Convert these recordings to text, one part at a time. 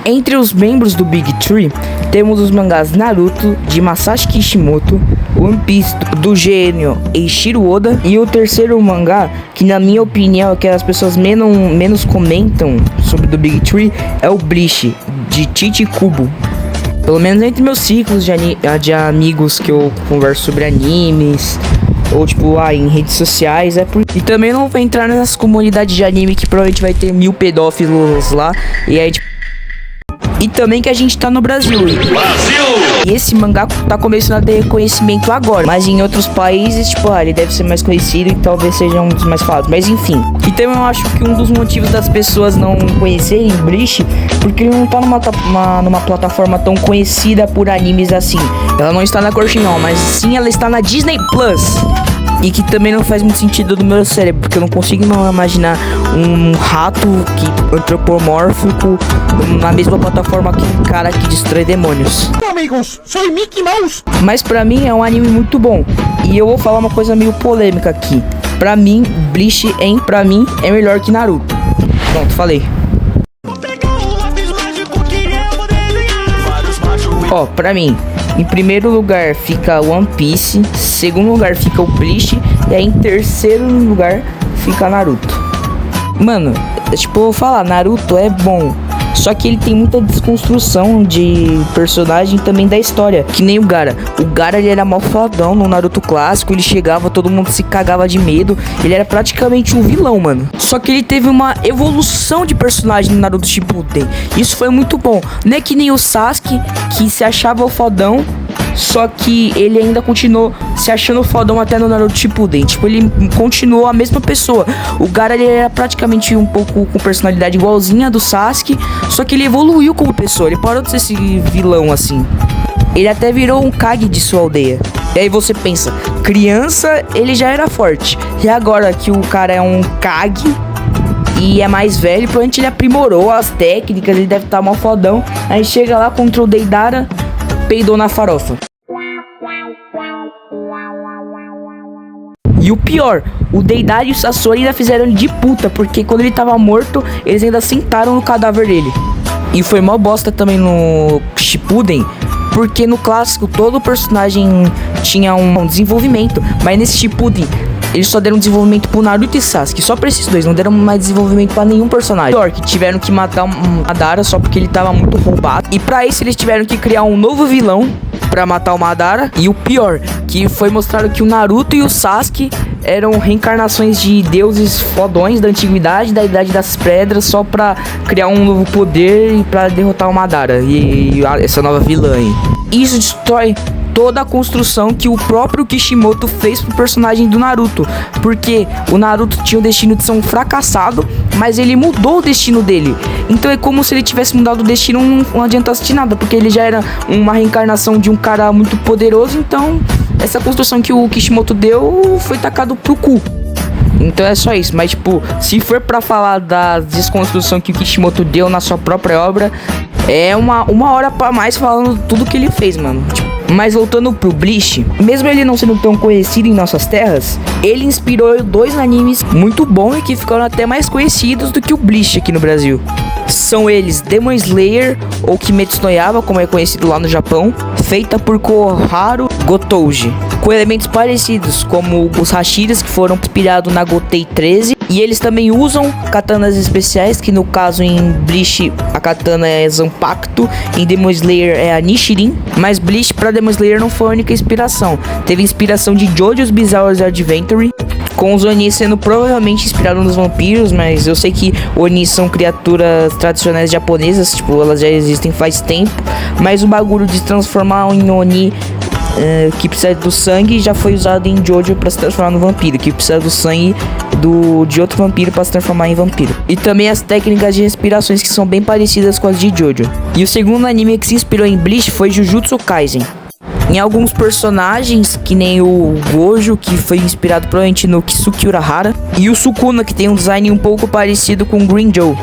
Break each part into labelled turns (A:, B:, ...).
A: Entre os membros do Big Tree, temos os mangás Naruto, de Masashi Kishimoto, One Piece, do gênio Eiichiro Oda, e o terceiro mangá, que na minha opinião é que as pessoas menos comentam sobre do Big Tree, é o Bleach, de Tite Kubo. Pelo menos entre meus ciclos de amigos que eu converso sobre animes, ou tipo, em redes sociais, E também não vou entrar nessas comunidades de anime que provavelmente vai ter 1000 pedófilos lá, e aí tipo... E também que a gente tá no Brasil. E esse mangá tá começando a ter reconhecimento agora. Mas em outros países, tipo, ele deve ser mais conhecido e talvez seja um dos mais falados. Mas enfim. E também eu acho que um dos motivos das pessoas não conhecerem Bleach, porque ele não tá numa plataforma tão conhecida por animes assim. Ela não está na Crunchyroll, mas sim ela está na Disney Plus. E que também não faz muito sentido no meu cérebro, porque eu não consigo imaginar um rato antropomórfico na mesma plataforma que um cara que destrói demônios.
B: Amigos, sou Mickey Mouse.
A: Mas pra mim é um anime muito bom. E eu vou falar uma coisa meio polêmica aqui. Pra mim, Bleach é melhor que Naruto. Pronto, falei. Pra mim, em primeiro lugar fica One Piece, segundo lugar fica o Bleach, e aí em terceiro lugar fica Naruto. Mano, tipo, eu vou falar, Naruto é bom, só que ele tem muita desconstrução de personagem também da história. Que nem o Gaara. O Gaara, ele era mó fodão no Naruto clássico. Ele chegava, todo mundo se cagava de medo. Ele era praticamente um vilão, mano. Só que ele teve uma evolução de personagem no Naruto Shippuden. Isso foi muito bom. Não é que nem o Sasuke, que se achava o fodão, só que ele ainda continuou se achando fodão até no Naruto Shippuden. Tipo, ele continuou a mesma pessoa. O Gaara, ele era praticamente um pouco com personalidade igualzinha do Sasuke, só que ele evoluiu como pessoa. Ele parou de ser esse vilão assim. Ele até virou um Kage de sua aldeia. E aí você pensa, criança ele já era forte, e agora que o cara é um Kage e é mais velho, provavelmente ele aprimorou as técnicas, ele deve estar mal fodão. Aí chega lá contra o Deidara, peidou na farofa. E o pior, o Deidara e o Sasori ainda fizeram ele de puta, porque quando ele tava morto, eles ainda sentaram no cadáver dele. E foi mó bosta também no Shippuden, porque no clássico todo personagem tinha um desenvolvimento, mas nesse Shippuden eles só deram desenvolvimento pro Naruto e Sasuke, só pra esses dois, não deram mais desenvolvimento pra nenhum personagem. Pior, que tiveram que matar o Madara só porque ele tava muito roubado, e pra isso eles tiveram que criar um novo vilão pra matar o Madara. E o pior, que foi mostrado que o Naruto e o Sasuke eram reencarnações de deuses fodões da antiguidade, da Idade das Pedras, só pra criar um novo poder e pra derrotar o Madara e essa nova vilã aí. Isso destrói toda a construção que o próprio Kishimoto fez pro personagem do Naruto, porque o Naruto tinha o destino de ser um fracassado, mas ele mudou o destino dele. Então é como se ele tivesse mudado o destino, não adiantasse de nada, porque ele já era uma reencarnação de um cara muito poderoso. Então essa construção que o Kishimoto deu foi tacado pro cu. Então é só isso. Mas tipo, se for pra falar da desconstrução que o Kishimoto deu na sua própria obra, é uma hora pra mais falando tudo que ele fez, mano. Mas voltando pro Bleach, mesmo ele não sendo tão conhecido em nossas terras, ele inspirou dois animes muito bons e que ficaram até mais conhecidos do que o Bleach aqui no Brasil. São eles Demon Slayer, ou Kimetsu no Yaiba, como é conhecido lá no Japão, feita por Koharu Gotouji, com elementos parecidos como os Hashiras, que foram inspirados na Gotei 13. E eles também usam katanas especiais, que no caso em Bleach a katana é Zanpakuto, em Demon Slayer é a Nichirin. Mas Bleach para Demon Slayer não foi a única inspiração. Teve inspiração de JoJo's Bizarre Adventure, com os Onis sendo provavelmente inspirados nos vampiros, mas eu sei que Onis são criaturas tradicionais japonesas, tipo, elas já existem faz tempo. Mas o bagulho de se transformar em Oni que precisa do sangue já foi usado em JoJo para se transformar no vampiro, que precisa do sangue de outro vampiro para se transformar em vampiro. E também as técnicas de respirações, que são bem parecidas com as de JoJo. E o segundo anime que se inspirou em Bleach foi Jujutsu Kaisen. Em alguns personagens, que nem o Gojo, que foi inspirado provavelmente no Kisuke Urahara, e o Sukuna, que tem um design um pouco parecido com o Green Joe.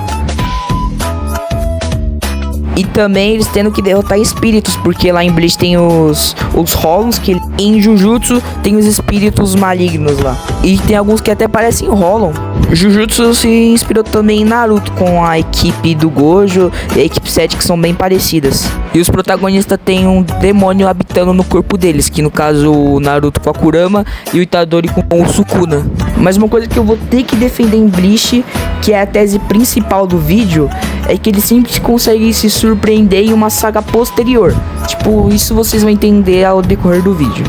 A: E também eles tendo que derrotar espíritos, porque lá em Bleach tem os Holons, que em Jujutsu tem os espíritos malignos lá. E tem alguns que até parecem Holon. Jujutsu se inspirou também em Naruto, com a equipe do Gojo e a equipe 7, que são bem parecidas. E os protagonistas têm um demônio habitando no corpo deles, que no caso o Naruto com a Kurama e o Itadori com o Sukuna. Mas uma coisa que eu vou ter que defender em Bleach, que é a tese principal do vídeo, é que ele sempre consegue se surpreender em uma saga posterior. Tipo, isso vocês vão entender ao decorrer do vídeo.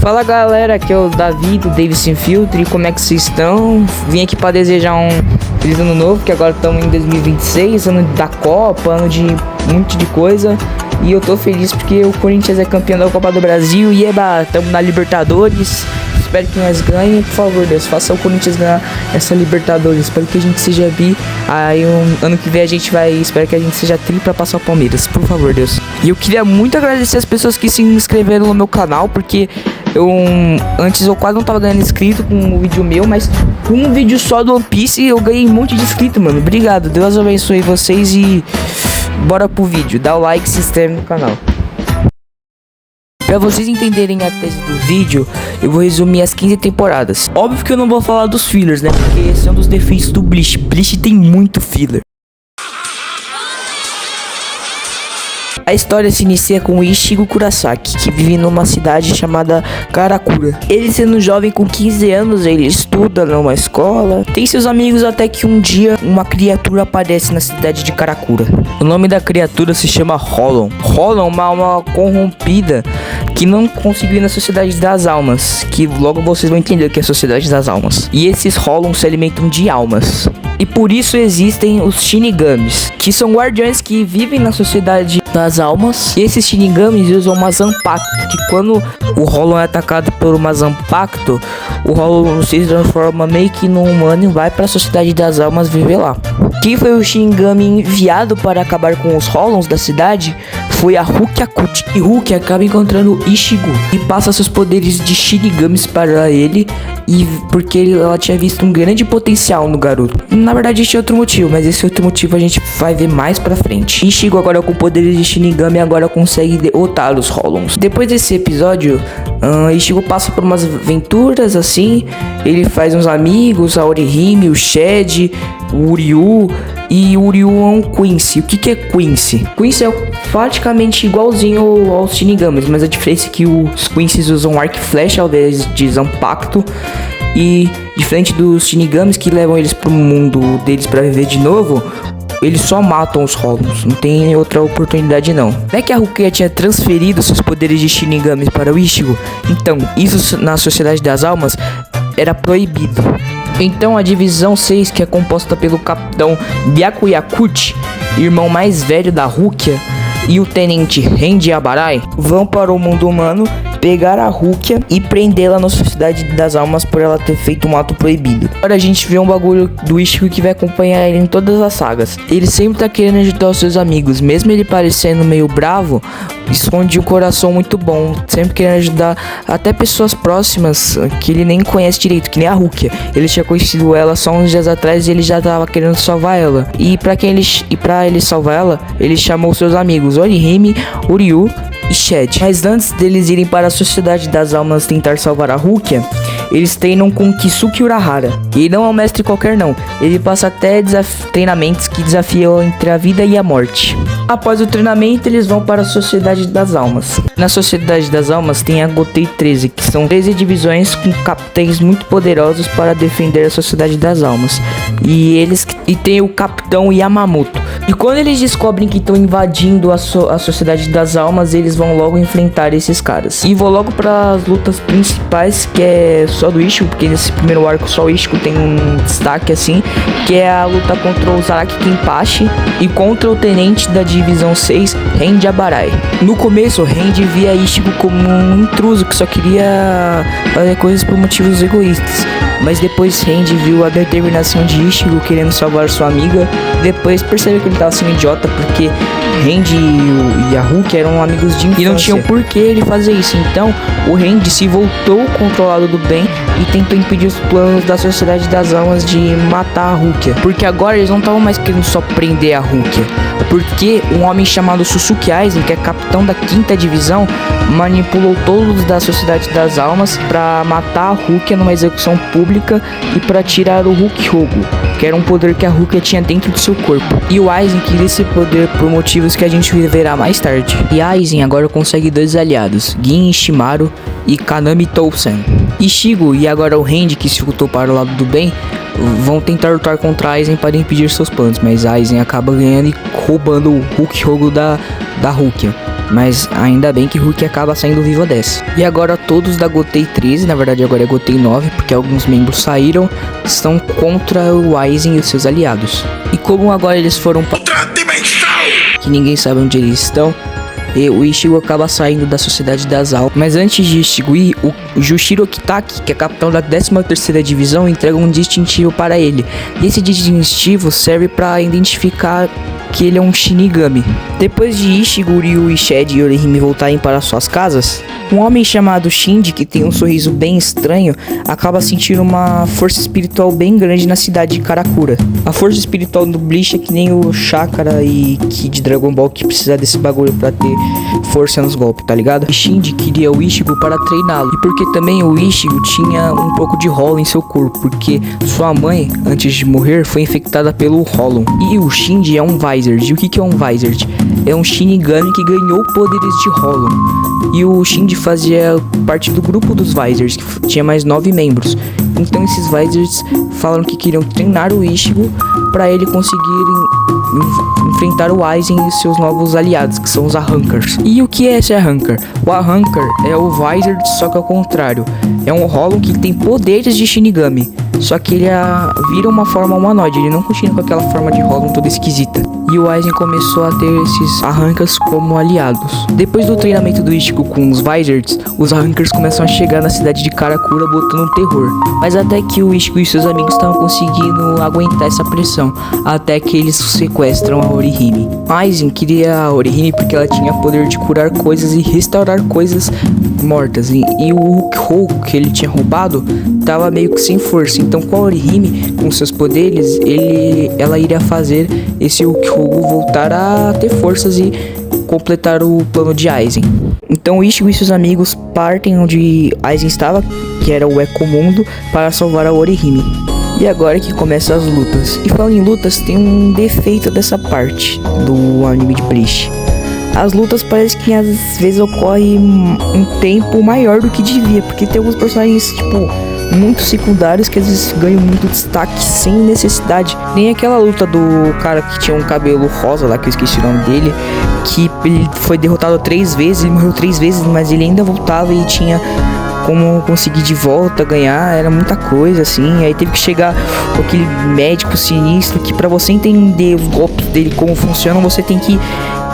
A: Fala galera, aqui é o Davi do Davis Sem Filtro, e como é que vocês estão? Vim aqui para desejar um feliz ano novo, que agora estamos em 2026, ano da Copa, ano de um monte de coisa. E eu tô feliz porque o Corinthians é campeão da Copa do Brasil e estamos na Libertadores. Espero que nós ganhem, por favor, Deus, faça o Corinthians ganhar essa Libertadores. Espero que a gente seja bi. Aí ano que vem espero que a gente seja tri pra passar o Palmeiras, por favor, Deus. E eu queria muito agradecer as pessoas que se inscreveram no meu canal, porque antes eu quase não tava ganhando inscrito com um vídeo meu, mas com um vídeo só do One Piece eu ganhei um monte de inscrito, mano. Obrigado, Deus abençoe vocês e bora pro vídeo. Dá o like e se inscreve no canal. Pra vocês entenderem a tese do vídeo, eu vou resumir as 15 temporadas. Óbvio que eu não vou falar dos fillers, né? Porque esse é um dos defeitos do Bleach. Bleach tem muito filler. A história se inicia com o Ichigo Kurosaki, que vive numa cidade chamada Karakura. Ele, sendo jovem com 15 anos, ele estuda numa escola, tem seus amigos, até que um dia uma criatura aparece na cidade de Karakura. O nome da criatura se chama Holon. Holon é uma alma corrompida que não conseguiu ir na Sociedade das Almas, que logo vocês vão entender o que é a Sociedade das Almas. E esses Holons se alimentam de almas. E por isso existem os Shinigamis, que são guardiões que vivem na Sociedade das Almas. E esses Shinigamis usam uma Zanpakuto, que quando o Holon é atacado por uma Zanpakuto, o Holon se transforma meio que num humano e vai para a Sociedade das Almas viver lá. Quem foi o Shinigami enviado para acabar com os Holons da cidade foi a Rukia Kuti. E Rukia acaba encontrando Ichigo e passa seus poderes de Shinigamis para ele, e porque ela tinha visto um grande potencial no garoto. Na verdade tinha outro motivo, mas esse outro motivo a gente vai ver mais pra frente. Ichigo, agora com poderes de Shinigami, agora consegue derrotar os Holons. Depois desse episódio, Ichigo passa por umas aventuras assim. Ele faz uns amigos, a Orihime, o Shed, o Uryu. E o Uryu é um Quincy. O que é Quincy? Quincy é praticamente igualzinho aos Shinigamis, mas a diferença é que os Quincy's usam arco e flecha ao invés de Zanpakuto. E diferente dos Shinigamis, que levam eles pro mundo deles pra viver de novo, eles só matam os Holons, não tem outra oportunidade não. Não é que a Rukia tinha transferido seus poderes de Shinigami para o Ichigo? Então, isso na Sociedade das Almas era proibido. Então a divisão 6, que é composta pelo capitão Byakuya Kuti, irmão mais velho da Rukia, e o tenente Renji Abarai, vão para o mundo humano pegar a Rukia e prendê-la na Sociedade das Almas por ela ter feito um ato proibido. Agora a gente vê um bagulho do Ichigo que vai acompanhar ele em todas as sagas. Ele sempre tá querendo ajudar os seus amigos, mesmo ele parecendo meio bravo, esconde um coração muito bom, sempre querendo ajudar até pessoas próximas que ele nem conhece direito, que nem a Rukia. Ele tinha conhecido ela só uns dias atrás e ele já tava querendo salvar ela. E pra ele salvar ela, ele chamou seus amigos Orihime, Uryu e Shed. Mas antes deles irem para a Sociedade das Almas tentar salvar a Rukia, eles treinam com Kisuke Urahara. E ele não é um mestre qualquer não, ele passa até treinamentos que desafiam entre a vida e a morte. Após o treinamento, eles vão para a Sociedade das Almas. Na Sociedade das Almas tem a Gotei 13, que são 13 divisões com capitães muito poderosos para defender a Sociedade das Almas. E tem o capitão Yamamoto. E quando eles descobrem que estão invadindo a Sociedade das Almas, eles vão logo enfrentar esses caras. E vou logo para as lutas principais, que é só do Ichigo, porque nesse primeiro arco só o Ichigo tem um destaque assim, que é a luta contra o Zaraki Kenpachi e contra o tenente da divisão 6, Renji Abarai. No começo, Renji via Ichigo como um intruso que só queria fazer coisas por motivos egoístas. Mas depois Randy viu a determinação de Ichigo querendo salvar sua amiga. Depois percebeu que ele tava sendo idiota, porque Randy e a Hulk eram amigos de infância e não tinham por que ele fazer isso. Então o Randy se voltou contra o lado do bem e tentou impedir os planos da Sociedade das Almas de matar a Hulk. Porque agora eles não estavam mais querendo só prender a Hulk, porque um homem chamado Suzuki Aizen, que é capitão da 5ª divisão, manipulou todos da Sociedade das Almas para matar a Hulk numa execução pública e para tirar o Hulk Hogo, que era um poder que a Hulk tinha dentro do seu corpo. E o Aizen queria esse poder por motivos que a gente verá mais tarde. E Aizen agora consegue 2 aliados, Gin Ishimaru e Kanami Tousen. Ichigo e agora o Randy, que se voltou para o lado do bem, vão tentar lutar contra Aizen para impedir seus planos, mas Aizen acaba ganhando e roubando o Hulk Hogo da Hulk. Mas ainda bem que Hulk acaba saindo viva dessa. E agora todos da Gotei 13, na verdade agora é Gotei 9, porque alguns membros saíram, estão contra o Aizen e os seus aliados. E como agora eles foram para outra dimensão, que ninguém sabe onde eles estão, e o Ichigo acaba saindo da Sociedade das Almas. Mas antes de Ichigo ir, o Jushiro Kitaki, que é capitão da 13ª divisão, entrega um distintivo para ele. E esse distintivo serve para identificar que ele é um Shinigami. Depois de Ichigo, Ryu, Ishida e Orihime voltarem para suas casas, um homem chamado Shinji, que tem um sorriso bem estranho, acaba sentindo uma força espiritual bem grande na cidade de Karakura. A força espiritual do Bleach é que nem o Chakra e Ki de Dragon Ball, que precisa desse bagulho pra ter força nos golpes, tá ligado? E Shinji queria o Ichigo para treiná-lo, e porque também o Ichigo tinha um pouco de Hollow em seu corpo, porque sua mãe, antes de morrer, foi infectada pelo Hollow. E o Shinji é um Vizard. E o que é um Vizard? É um Shinigami que ganhou poderes de Hollow. E o Shinji fazia parte do grupo dos Vizards, que tinha mais 9 membros. Então esses Vizards falaram que queriam treinar o Ichigo para ele conseguir enfrentar o Aizen e seus novos aliados, que são os Arrancars. E o que é esse Arrancar? O Arrancar é o Vizard, só que ao contrário. É um Hollow que tem poderes de Shinigami, só que ele vira uma forma humanoide, ele não continua com aquela forma de Hollow toda esquisita. E o Aizen começou a ter esses Arrancars como aliados. Depois do treinamento do Ichigo com os Vizards, os Arrancars começam a chegar na cidade de Karakura botando terror. Mas até que o Ichigo e seus amigos estavam conseguindo aguentar essa pressão, até que eles sequestram a Orihime. Aizen queria a Orihime porque ela tinha poder de curar coisas e restaurar coisas mortas. E o Hulk Hogo que ele tinha roubado tava meio que sem força. Então com a Orihime, com seus poderes, ela iria fazer esse Hulk Hogo voltar a ter forças e completar o plano de Aizen. Então Ichigo e seus amigos partem onde Aizen estava, que era o Ecomundo, para salvar a Orihime. E agora é que começam as lutas. E falando em lutas, tem um defeito dessa parte do anime de Bleach. As lutas parece que às vezes ocorrem um tempo maior do que devia, porque tem alguns personagens, tipo, muito secundários que às vezes ganham muito destaque sem necessidade. Nem aquela luta do cara que tinha um cabelo rosa lá, que eu esqueci o nome dele, que ele foi derrotado 3 vezes, ele morreu 3 vezes, mas ele ainda voltava e tinha como conseguir de volta, ganhar, era muita coisa assim. Aí teve que chegar aquele médico sinistro que pra você entender os golpes dele, como funcionam, você tem que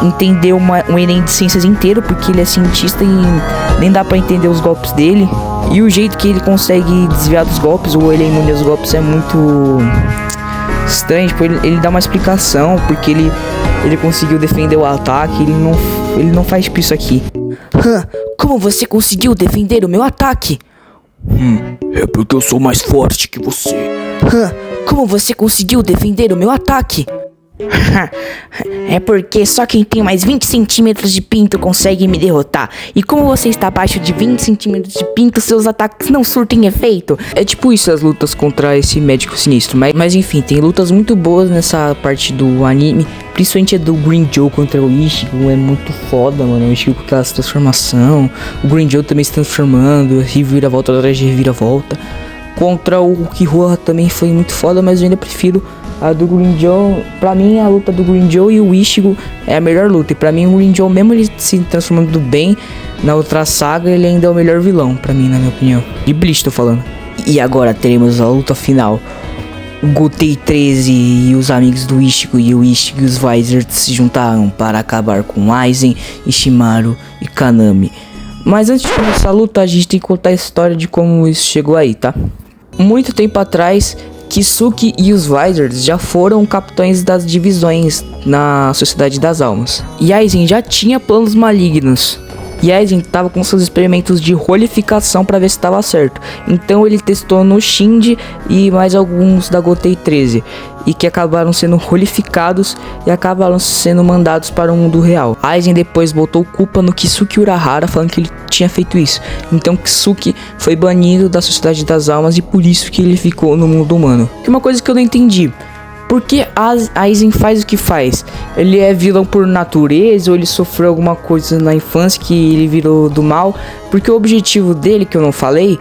A: entender um Enem de ciências inteiro, porque ele é cientista e nem dá pra entender os golpes dele. E o jeito que ele consegue desviar dos golpes, ou ele é imune aos golpes, é muito estranho. Tipo, ele dá uma explicação, porque ele conseguiu defender o ataque, ele não faz tipo isso aqui. Como você conseguiu defender o meu ataque?
B: É porque eu sou mais forte que você.
A: Como você conseguiu defender o meu ataque? É porque só quem tem mais 20 centímetros de pinto consegue me derrotar. E como você está abaixo de 20 centímetros de pinto, seus ataques não surtem efeito. É tipo isso as lutas contra esse médico sinistro. Mas enfim, tem lutas muito boas nessa parte do anime. Principalmente a do Green Joe contra o Ichigo. É muito foda, mano. O Ichigo com aquela transformação. O Green Joe também se transformando. Reviravolta atrás de reviravolta. Contra o Kihua também foi muito foda, mas eu ainda prefiro a do Green Joe. Pra mim, a luta do Green Joe e o Ichigo é a melhor luta. E pra mim, o Green Joe, mesmo ele se transformando do bem na outra saga, ele ainda é o melhor vilão, pra mim, na minha opinião. De Bleach, tô falando. E agora teremos a luta final. O Gotei 13 e os amigos do Ichigo e o Ichigo e os Vizards se juntaram para acabar com Aizen, Ishimaru e Kanami. Mas antes de começar a luta, a gente tem que contar a história de como isso chegou aí, tá? Muito tempo atrás, Kisuke e os Vizards já foram capitães das divisões na Sociedade das Almas. E Aizen já tinha planos malignos. E Aizen estava com seus experimentos de rolificação para ver se estava certo. Então ele testou no Shinji e mais alguns da Gotei 13. E que acabaram sendo rolificados e acabaram sendo mandados para o mundo real. Aizen depois botou culpa no Kisuke Urahara, falando que ele tinha feito isso. Então Kisuke foi banido da Sociedade das Almas e por isso que ele ficou no mundo humano. Que uma coisa que eu não entendi. Por que Aizen faz o que faz? Ele é vilão por natureza ou ele sofreu alguma coisa na infância que ele virou do mal? Porque o objetivo dele, que eu não falei,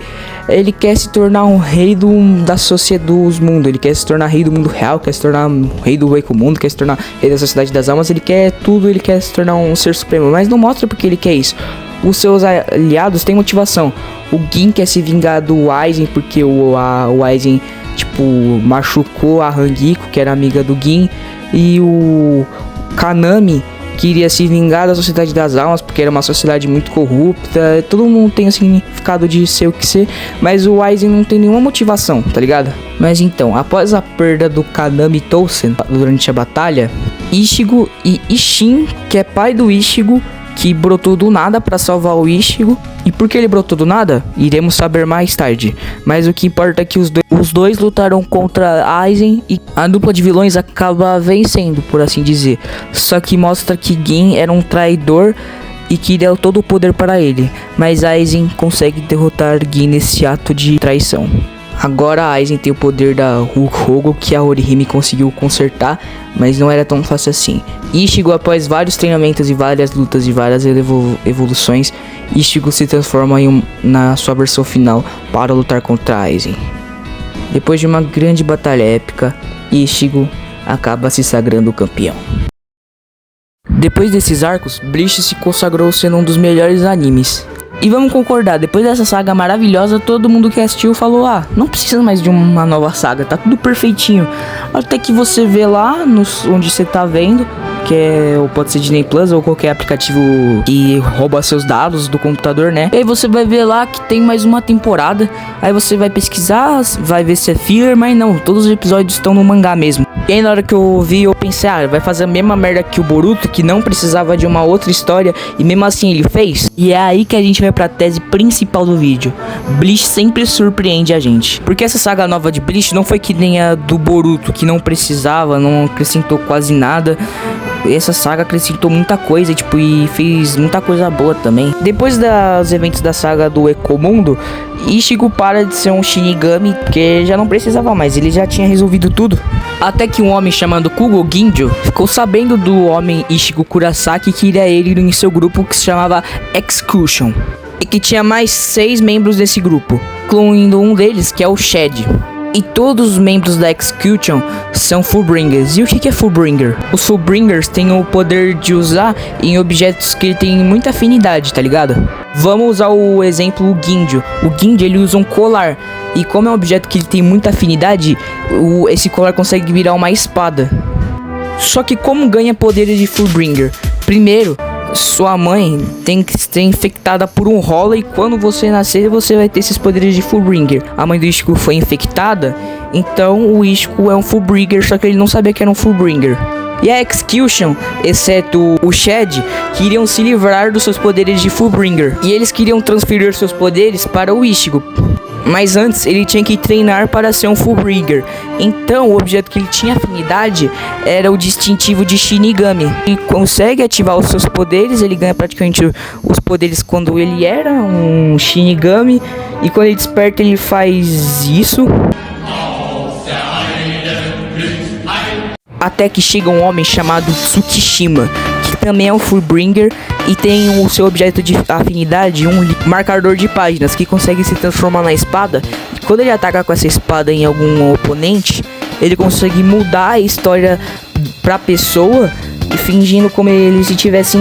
A: ele quer se tornar um rei da sociedade dos mundos. Ele quer se tornar rei do mundo real, quer se tornar rei do Ecomundo, quer se tornar rei da Sociedade das Almas. Ele quer tudo, ele quer se tornar um ser supremo, mas não mostra porque ele quer isso. Os seus aliados têm motivação. O Gin quer se vingar do Aizen porque o Aizen machucou a Hangiko, que era amiga do Gin, e o Kanami queria se vingar da Sociedade das Almas porque era uma sociedade muito corrupta. Todo mundo tem o significado de ser o que ser, mas o Aizen não tem nenhuma motivação, tá ligado? Mas então, após a perda do Kanami Tousen durante a batalha, Ichigo e Isshin, que é pai do Ichigo, que brotou do nada para salvar o Ichigo. E por que ele brotou do nada? Iremos saber mais tarde. Mas o que importa é que os dois lutaram contra Aizen e a dupla de vilões acaba vencendo, por assim dizer. Só que mostra que Gin era um traidor e que deu todo o poder para ele. Mas Aizen consegue derrotar Gin nesse ato de traição. Agora Aizen tem o poder da Hulk que a Orihime conseguiu consertar, mas não era tão fácil assim. Ichigo, após vários treinamentos e várias lutas e várias evoluções, Ichigo se transforma na sua versão final para lutar contra Aizen. Depois de uma grande batalha épica, Ichigo acaba se sagrando campeão. Depois desses arcos, Bleach se consagrou sendo um dos melhores animes. E vamos concordar, depois dessa saga maravilhosa, todo mundo que assistiu falou: ah, não precisa mais de uma nova saga, tá tudo perfeitinho. Até que você vê lá, onde você tá vendo, que ou pode ser Disney Plus ou qualquer aplicativo que rouba seus dados do computador, né? E aí você vai ver lá que tem mais uma temporada. Aí você vai pesquisar, vai ver se é filler, mas não, todos os episódios estão no mangá mesmo. E aí na hora que eu vi, eu pensei: ah, vai fazer a mesma merda que o Boruto, que não precisava de uma outra história, e mesmo assim ele fez. E é aí que a gente vai pra tese principal do vídeo. Bleach sempre surpreende a gente, porque essa saga nova de Bleach não foi que nem a do Boruto, que não precisava, não acrescentou quase nada. Essa saga acrescentou muita coisa, e fez muita coisa boa também. Depois dos eventos da saga do Ecomundo, Ichigo para de ser um Shinigami, porque já não precisava mais, ele já tinha resolvido tudo. Até que um homem chamado Kugo Ginjo ficou sabendo do homem Ichigo Kurasaki, que queria ele em seu grupo, que se chamava Execution, e que tinha mais 6 membros desse grupo, incluindo um deles, que é o Shed. E todos os membros da Execution são Fullbringers. E o que é Fullbringer? Os Fullbringers têm o poder de usar em objetos que têm muita afinidade, tá ligado? Vamos usar o exemplo o Ginjo. O Ginjo, ele usa um colar. E como é um objeto que ele tem muita afinidade, esse colar consegue virar uma espada. Só que como ganha poderes de Fullbringer? Primeiro, sua mãe tem que ser infectada por um rola, e quando você nascer você vai ter esses poderes de Fullbringer. A mãe do Ichigo foi infectada, então o Ichigo é um Fullbringer, só que ele não sabia que era um Fullbringer. E a Execution, exceto o Shed, queriam se livrar dos seus poderes de Fullbringer, e eles queriam transferir seus poderes para o Ichigo. Mas antes ele tinha que treinar para ser um Fullbringer. Então o objeto que ele tinha afinidade era o distintivo de Shinigami. Ele consegue ativar os seus poderes, ele ganha praticamente os poderes quando ele era um Shinigami. E quando ele desperta ele faz isso. Até que chega um homem chamado Tsukishima, que também é um Fullbringer e tem o seu objeto de afinidade, um marcador de páginas, que consegue se transformar na espada. E quando ele ataca com essa espada em algum oponente, ele consegue mudar a história pra pessoa, e fingindo como ele se tivesse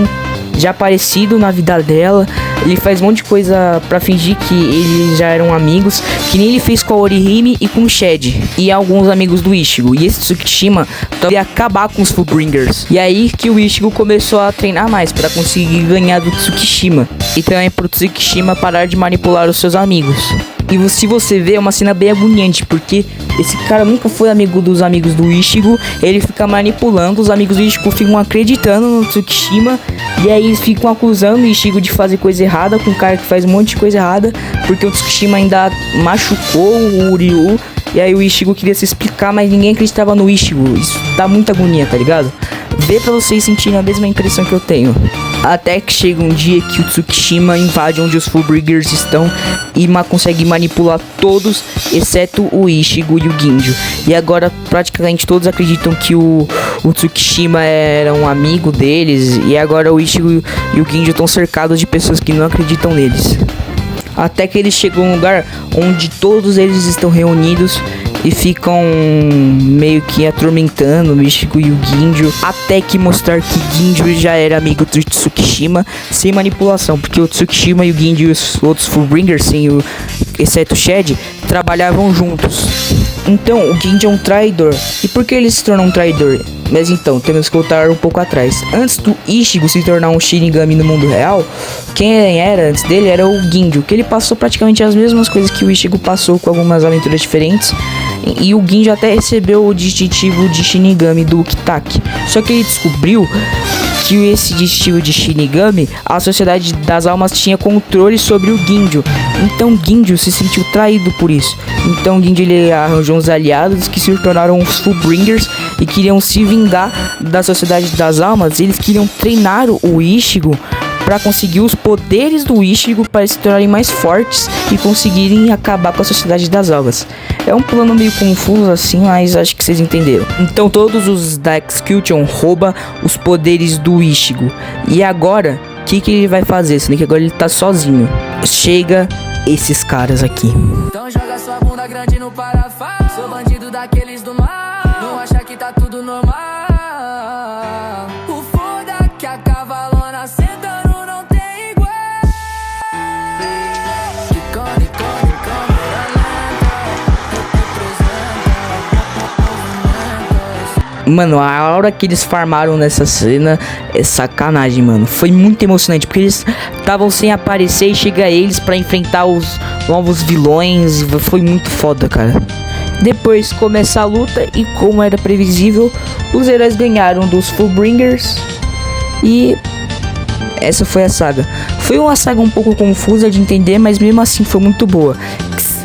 A: já aparecido na vida dela. ele faz um monte de coisa pra fingir que eles já eram amigos, que nem ele fez com a Orihime e com o Shed e alguns amigos do Ichigo. E esse Tsukishima ia acabar com os Fullbringers. E aí que o Ichigo começou a treinar mais pra conseguir ganhar do Tsukishima e também pro Tsukishima parar de manipular os seus amigos. E se você vê, é uma cena bem agoniante, porque esse cara nunca foi amigo dos amigos do Ichigo. Ele fica manipulando, os amigos do Ichigo ficam acreditando no Tsukishima. E aí eles ficam acusando o Ichigo de fazer coisa errada com um cara que faz um monte de coisa errada, porque o Tsukishima ainda machucou o Uryu. E aí o Ichigo queria se explicar, mas ninguém acreditava no Ichigo. Isso dá muita agonia, tá ligado? Vê pra vocês sentirem a mesma impressão que eu tenho. Até que chega um dia que o Tsukishima invade onde os Fullbringers estão e consegue manipular todos, exceto o Ichigo e o Ginjo. E agora praticamente todos acreditam que o Tsukishima era um amigo deles. E agora o Ichigo e o Ginjo estão cercados de pessoas que não acreditam neles. Até que eles chegam a um lugar onde todos eles estão reunidos e ficam meio que atormentando o Ichigo e o Ginjo, até que mostrar que Ginjo já era amigo do Tsukishima sem manipulação, porque o Tsukishima e o Ginjo e os outros Fullbringers, exceto o Shed, trabalhavam juntos. Então o Ginjo é um traidor. E por que ele se tornou um traidor? Mas então, temos que voltar um pouco atrás. Antes do Ichigo se tornar um Shinigami no mundo real, quem era antes dele era o Ginjo, que ele passou praticamente as mesmas coisas que o Ichigo passou, com algumas aventuras diferentes. E o Ginjo até recebeu o distintivo de Shinigami do Ukitake. Só que ele descobriu que esse distintivo de Shinigami, a Sociedade das Almas tinha controle sobre o Ginjo. Então Ginjo se sentiu traído por isso. Então Ginjo ele arranjou uns aliados que se tornaram os Fullbringers e queriam se vingar da Sociedade das Almas. Eles queriam treinar o Ichigo para conseguir os poderes do Ichigo para se tornarem mais fortes e conseguirem acabar com a Sociedade das Almas. É um plano meio confuso assim, mas acho que vocês entenderam. Então todos os da Execution roubam os poderes do Ichigo. E agora, o que ele vai fazer? Sendo que agora ele tá sozinho. Chega esses caras aqui.
C: Então joga sua bunda grande no parafuso. Sou bandido daqueles do mal. Não acha que tá tudo normal. O foda que a cavalona sentando não tem igual.
A: Mano, a hora que eles farmaram nessa cena é sacanagem, mano. Foi muito emocionante, porque eles estavam sem aparecer e chega eles pra enfrentar os novos vilões. Foi muito foda, cara. Depois começa a luta e, como era previsível, os heróis ganharam dos Fullbringers. E essa foi a saga. Foi uma saga um pouco confusa de entender, mas mesmo assim foi muito boa.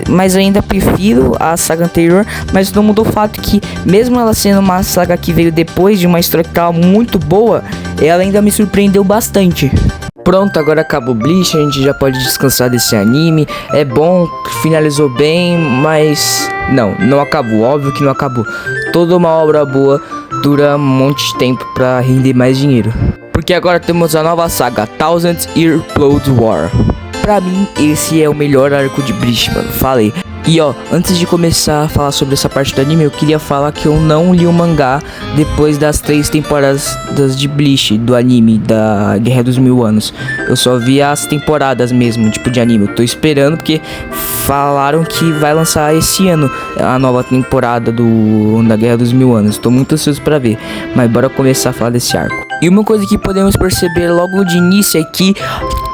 A: Mas eu ainda prefiro a saga anterior, mas não mudou o fato que, mesmo ela sendo uma saga que veio depois de uma história que tava muito boa, ela ainda me surpreendeu bastante. Pronto, agora acabou o Bleach, a gente já pode descansar desse anime. É bom, finalizou bem, mas não acabou, óbvio que não acabou. Toda uma obra boa dura um monte de tempo pra render mais dinheiro. Porque agora temos a nova saga, Thousand Year Blood War. Pra mim, esse é o melhor arco de Bleach, mano, falei. E ó, antes de começar a falar sobre essa parte do anime, eu queria falar que eu não li o mangá depois das 3 temporadas de Bleach, do anime, da Guerra dos Mil Anos. Eu só vi as temporadas mesmo, tipo de anime. Eu tô esperando porque falaram que vai lançar esse ano a nova temporada da Guerra dos Mil Anos. Tô muito ansioso pra ver, mas bora começar a falar desse arco. E uma coisa que podemos perceber logo de início é que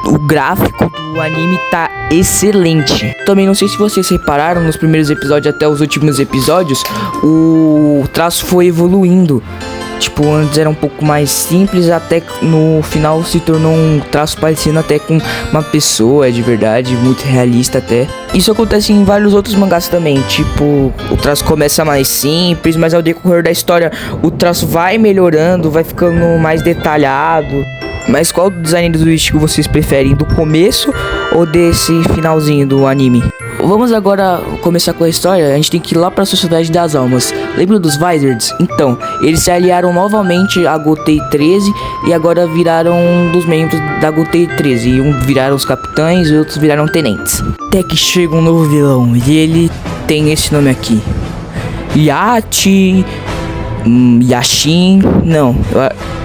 A: o gráfico do anime tá excelente. Também não sei se vocês repararam, nos primeiros episódios até os últimos episódios, o traço foi evoluindo. Tipo, antes era um pouco mais simples, até no final se tornou um traço parecendo até com uma pessoa de verdade, muito realista até. Isso acontece em vários outros mangás também, tipo, o traço começa mais simples, mas ao decorrer da história o traço vai melhorando, vai ficando mais detalhado. Mas qual design do Ichigo vocês preferem, do começo ou desse finalzinho do anime? Vamos agora começar com a história. A gente tem que ir lá para a Sociedade das Almas. Lembra dos Vizards? Então, eles se aliaram novamente a Gotei 13 e agora viraram um dos membros da Gotei 13. E um viraram os capitães e outros viraram tenentes. Até que chega um novo vilão e ele tem esse nome aqui: Yashin. Não,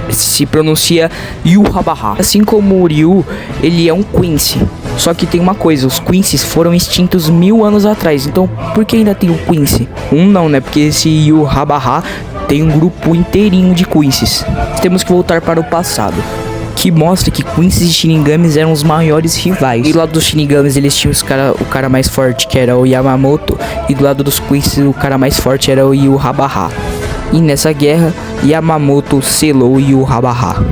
A: se pronuncia Yhwach. Assim como o Ryu, ele é um Quincy. Só que tem uma coisa, os Quincy's foram extintos 1000 anos atrás. Então, por que ainda tem o Quincy? Não, né? Porque esse Yhwach tem um grupo inteirinho de Quincy's. Temos que voltar para o passado, que mostra que Quincy's e Shinigamis eram os maiores rivais. E do lado dos Shinigamis eles tinham o cara mais forte, que era o Yamamoto. E do lado dos Quincy's o cara mais forte era o Yhwach. E nessa guerra, Yamamoto selou o Yhwach.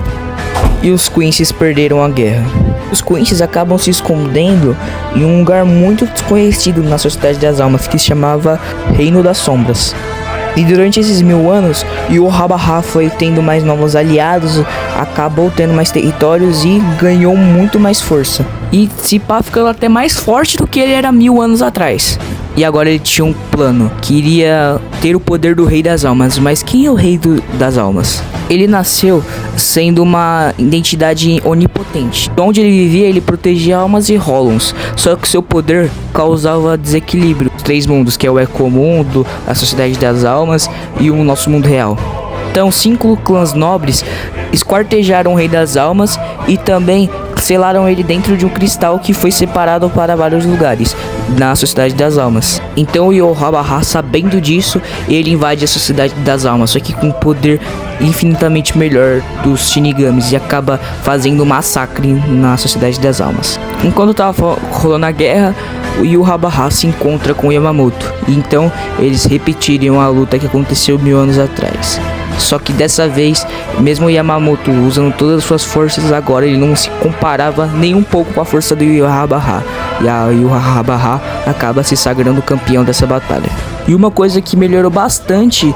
A: E os Quincy's perderam a guerra. Os Quincy's acabam se escondendo em um lugar muito desconhecido na Sociedade das Almas, que se chamava Reino das Sombras. E durante esses 1000 anos, Yhwach foi tendo mais novos aliados, acabou tendo mais territórios e ganhou muito mais força. E se pá, ficando até mais forte do que ele era 1000 anos atrás. E agora ele tinha um plano, queria ter o poder do Rei das Almas. Mas quem é o Rei das Almas? Ele nasceu sendo uma identidade onipotente. Onde ele vivia, ele protegia almas e Holons. Só que seu poder causava desequilíbrio. Os 3 mundos, que é o Ecomundo, a Sociedade das Almas e o nosso mundo real. Então 5 clãs nobres esquartejaram o Rei das Almas e também selaram ele dentro de um cristal que foi separado para vários lugares na Sociedade das Almas. Então o Yhwach, sabendo disso, ele invade a Sociedade das Almas, só que com poder infinitamente melhor dos Shinigamis, e acaba fazendo um massacre na Sociedade das Almas. Enquanto tava rolando a guerra, o Yhwach se encontra com o Yamamoto, e então eles repetiriam a luta que aconteceu 1000 anos atrás. Só que dessa vez, mesmo o Yamamoto usando todas as suas forças, agora ele não se comparava nem um pouco com a força do Yhwach. E a Yhwach acaba se sagrando campeão dessa batalha. E uma coisa que melhorou bastante,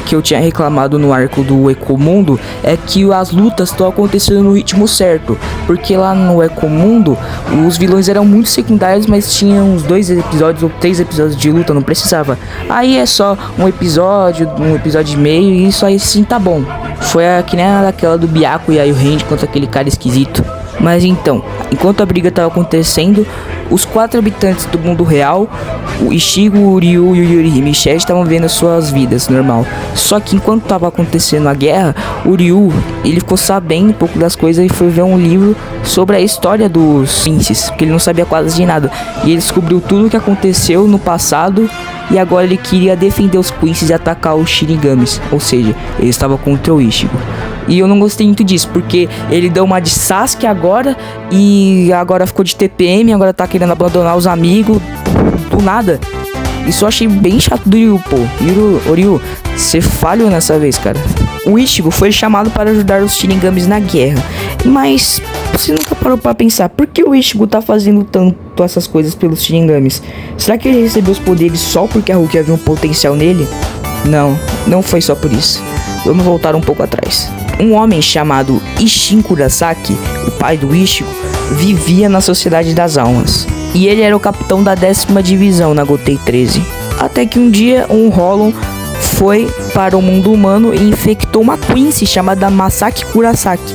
A: que eu tinha reclamado no arco do Ecomundo, é que as lutas estão acontecendo no ritmo certo. Porque lá no Ecomundo, os vilões eram muito secundários, mas tinham uns 2 episódios ou 3 episódios de luta, não precisava. Aí é só um episódio e meio, e isso aí sim tá bom. Foi que nem aquela do Byakuya e aí o Randy contra aquele cara esquisito. Mas então, enquanto a briga estava acontecendo, os 4 habitantes do mundo real, o Ishigo, o Ryu, o Yuri e o Michelle estavam vivendo suas vidas normal. Só que enquanto estava acontecendo a guerra, o Ryu, ele ficou sabendo um pouco das coisas e foi ver um livro sobre a história dos Quincy's, porque ele não sabia quase de nada. E ele descobriu tudo o que aconteceu no passado, e agora ele queria defender os Quincy's e atacar os Shinigamis, ou seja, ele estava contra o Ishigo. E eu não gostei muito disso, porque ele deu uma de Sasuke agora, e agora ficou de TPM, agora tá querendo abandonar os amigos, do nada. Isso eu achei bem chato do Ryu, pô. Ryu, você falhou nessa vez, cara. O Ishigo foi chamado para ajudar os Shinigamis na guerra, mas você nunca parou pra pensar, por que o Ishigo tá fazendo tanto essas coisas pelos Shinigamis? Será que ele recebeu os poderes só porque a Rukia viu um potencial nele? Não foi só por isso. Vamos voltar um pouco atrás. Um homem chamado Isshin Kurosaki, o pai do Ishigo, vivia na Sociedade das Almas. E ele era o capitão da 10ª divisão na Gotei 13. Até que um dia um Holon foi para o mundo humano e infectou uma Quincy chamada Masaki Kurosaki.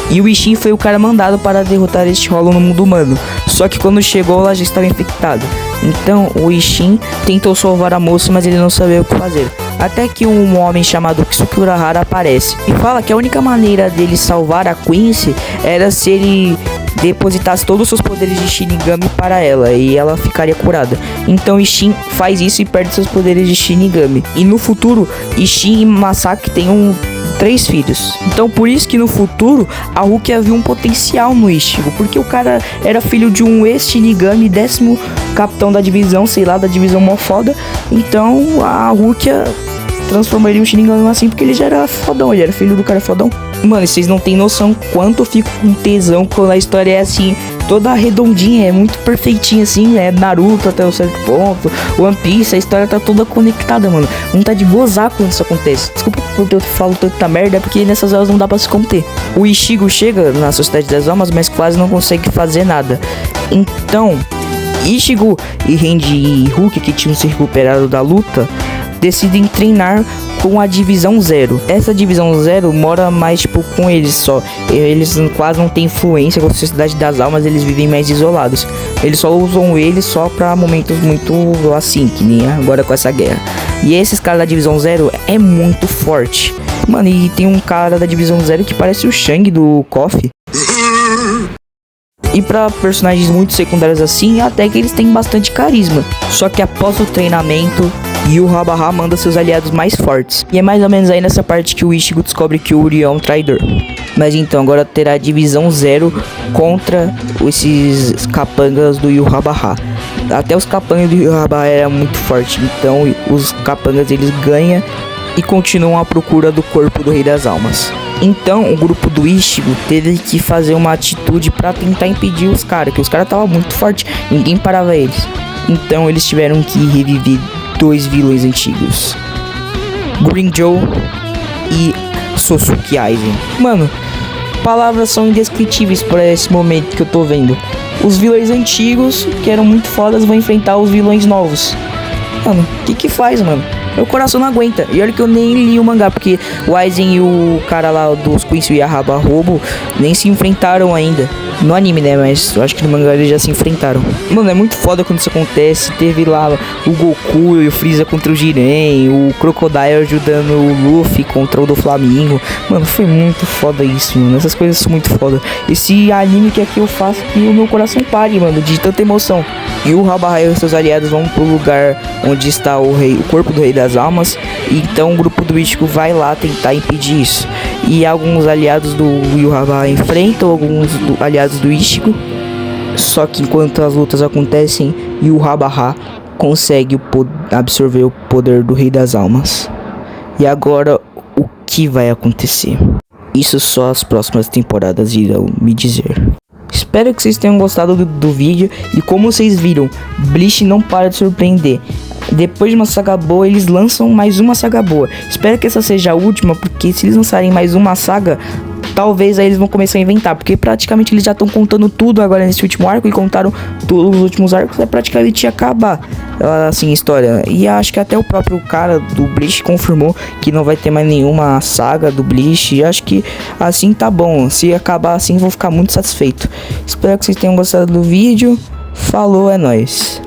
A: E o Isshin foi o cara mandado para derrotar este Holon no mundo humano. Só que quando chegou, ela já estava infectada. Então o Isshin tentou salvar a moça, mas ele não sabia o que fazer. Até que um homem chamado Tsukurahara aparece e fala que a única maneira dele salvar a Quincy era se ele depositasse todos os seus poderes de Shinigami para ela, e ela ficaria curada. Então Isshin faz isso e perde seus poderes de Shinigami. E no futuro, Isshin e Masaki têm 3 filhos. Então por isso que no futuro a Rukia viu um potencial no Ishigo, porque o cara era filho de um ex-Shinigami, 10º capitão da divisão, sei lá, da divisão mó foda. Então a Rukia transformou ele em um Shinigami assim, porque ele já era fodão, ele era filho do cara fodão. Mano, vocês não tem noção quanto eu fico com tesão quando a história é assim, toda redondinha, é muito perfeitinha assim, é Naruto até um certo ponto, One Piece, a história tá toda conectada, mano. Vontade de gozar quando isso acontece. Desculpa porque eu falo tanta merda, porque nessas horas não dá pra se conter. O Ishigo chega na Sociedade das Almas, mas quase não consegue fazer nada. Então, Ishigo e Randy e Rukia, que tinham se recuperado da luta, decidem treinar com a Divisão Zero. Essa Divisão Zero mora mais tipo com eles só. Eles quase não têm influência com a Sociedade das Almas, eles vivem mais isolados. Eles só usam eles só pra momentos muito assim, que nem agora com essa guerra. E esses caras da Divisão Zero é muito forte. Mano, e tem um cara da Divisão Zero que parece o Shang do KOF. E pra personagens muito secundários assim, até que eles têm bastante carisma. Só que após o treinamento, Yu Habaha manda seus aliados mais fortes. E é mais ou menos aí nessa parte que o Ichigo descobre que o Uri é um traidor. Mas então, agora terá a Divisão Zero contra esses capangas do Yu Habaha. Até os capangas do Yu Habaha eram muito fortes. Então, os capangas eles ganham e continuam à procura do corpo do Rei das Almas. Então o grupo do Ichigo teve que fazer uma atitude pra tentar impedir os caras, que os caras estavam muito fortes, ninguém parava eles. Então eles tiveram que reviver 2 vilões antigos, Green Joe e Sosuke Aizen. Mano, palavras são indescritíveis para esse momento que eu tô vendo. Os vilões antigos, que eram muito fodas, vão enfrentar os vilões novos. Mano, que faz, mano? Meu coração não aguenta. E olha que eu nem li o mangá, porque o Aizen e o cara lá dos Quincy e a Raba Robo nem se enfrentaram ainda. No anime, né? Mas eu acho que no mangá eles já se enfrentaram. Mano, é muito foda quando isso acontece. Teve lá o Goku e o Freeza contra o Jiren, o Crocodile ajudando o Luffy contra o do Flamingo. Mano, foi muito foda isso, mano. Essas coisas são muito foda. Esse anime que aqui eu faço que o meu coração pare, mano, de tanta emoção. E o Habaha e seus aliados vão pro lugar onde está o corpo do Rei das Almas. E então o grupo do Ichigo vai lá tentar impedir isso. E alguns aliados do Yu Habaha enfrentam alguns aliados do Ichigo. Só que enquanto as lutas acontecem, Yu Habaha consegue absorver o poder do Rei das Almas. E agora, o que vai acontecer? Isso só as próximas temporadas irão me dizer. Espero que vocês tenham gostado do vídeo. E como vocês viram, Bleach não para de surpreender. Depois de uma saga boa, eles lançam mais uma saga boa. Espero que essa seja a última, porque se eles lançarem mais uma saga, talvez aí eles vão começar a inventar. Porque praticamente eles já estão contando tudo agora nesse último arco. E contaram todos os últimos arcos, é praticamente acabar assim a história. E acho que até o próprio cara do Bleach confirmou que não vai ter mais nenhuma saga do Bleach. E acho que assim tá bom. Se acabar assim, vou ficar muito satisfeito. Espero que vocês tenham gostado do vídeo. Falou, é nóis.